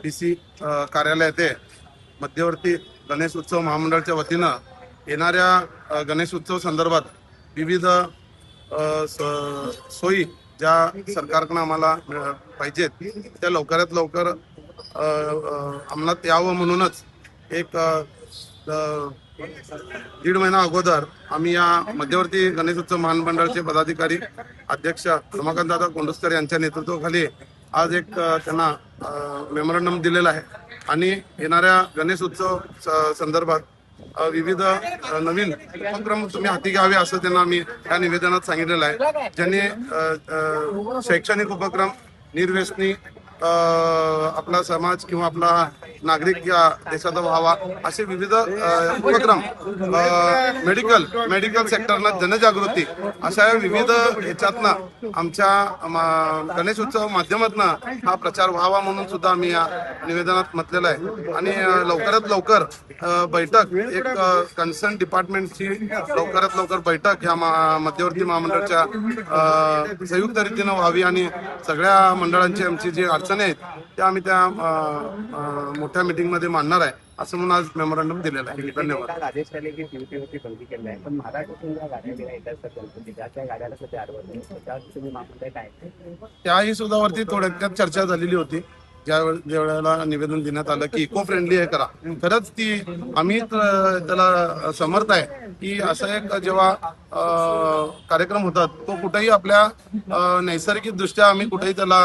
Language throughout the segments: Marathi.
DC कार्यालय येथे मध्यवर्ती गणेश उत्सव महामंडळाच्या वतीनं येणाऱ्या गणेश उत्सव संदर्भात विविध सोयी ज्या सरकारकडून आम्हाला पाहिजेत त्या लवकरात लवकर अंमलात यावं म्हणूनच एक दीड महिना अगोदर आम्ही या मध्यवर्ती गणेश उत्सव महामंडळाचे पदाधिकारी अध्यक्ष रमाकांत दादा कोंडुस्कर यांच्या नेतृत्वाखाली आज एक त्यांना मेमोरंडम दिलेला आहे आणि येणाऱ्या गणेश उत्सव संदर्भात विविध नवीन उपक्रम तुम्ही हाती घ्यावे असं त्यांना आम्ही या निवेदनात सांगितलेलं आहे, ज्यांनी शैक्षणिक उपक्रम, निर्व्यसनी आपला समाज किंवा आपला नागरिक या देशाचा व्हावा असे विविध उपक्रम, मेडिकल सेक्टरला जनजागृती अशा विविध याच्यातनं आमच्या गणेश उत्सव माध्यमातून हा प्रचार व्हावा म्हणून सुद्धा आम्ही या निवेदनात म्हटलेलं आहे. आणि लवकरात लवकर बैठक, एक कन्सर्न डिपार्टमेंटची लवकरात लवकर बैठक या मध्यवर्ती महामंडळाच्या संयुक्त रीतीनं व्हावी आणि सगळ्या मंडळांची आमची जी अडचणी आहेत त्या आम्ही त्या मोठ्या मीटिंग मध्ये मांडणार आहे असं म्हणून आज मेमोरंडम दिलेला आहे. धन्यवाद. आदेश झाले की पीयूपी बंदी केली आहे, पण महाराष्ट्रातून ज्या गाड्या गेल्या येतात त्या गाड्याला सध्या आरवत तुम्ही महामंडळ काय त्याही सुद्धा वरती थोड्यात चर्चा झालेली होती. ज्या वेळेला निवेदन देण्यात आलं की इको फ्रेंडली हे करा, खरंच ती आम्ही त्याला समर्थ आहे की असं एक जेव्हा कार्यक्रम होतात तो कुठेही आपल्या नैसर्गिक दृष्ट्या आम्ही कुठेही त्याला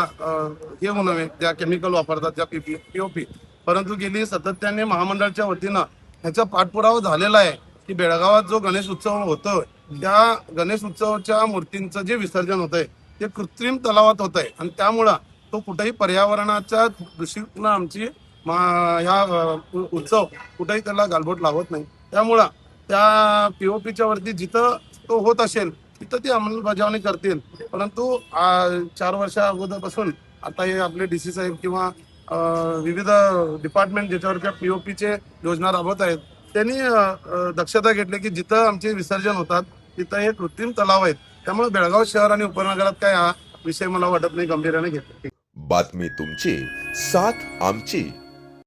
हे होऊ नये, ज्या केमिकल वापरतात ज्या पीओपी, परंतु गेली सातत्याने महामंडळाच्या वतीनं ह्याचा पाठपुरावा झालेला आहे की बेळगावात जो गणेश उत्सव होतोय त्या गणेश उत्सवाच्या मूर्तींचं जे विसर्जन होत आहे ते कृत्रिम तलावात होत आहे आणि त्यामुळं तो कुठेही पर्यावरणाच्या दृष्टीनं आमची ह्या उत्सव कुठेही त्याला गालबोट लावत नाही. त्यामुळं त्या पीओपीच्या वरती जिथं तो होत असेल तिथं ती अंमलबजावणी करतील, परंतु 4 वर्षा अगोदरपासून आता हे आपले DC साहेब किंवा विविध डिपार्टमेंट ज्याच्यावर पीओपीचे योजना राबवत आहेत त्यांनी दक्षता घेतली की जिथं आमचे विसर्जन होतात तिथं हे कृत्रिम तलाव आहेत. त्यामुळे बेळगाव शहर आणि उपनगरात काय हा विषय मला वाटत नाही गंभीर्याने घेतला. बातमी तुमची, साथ आमची.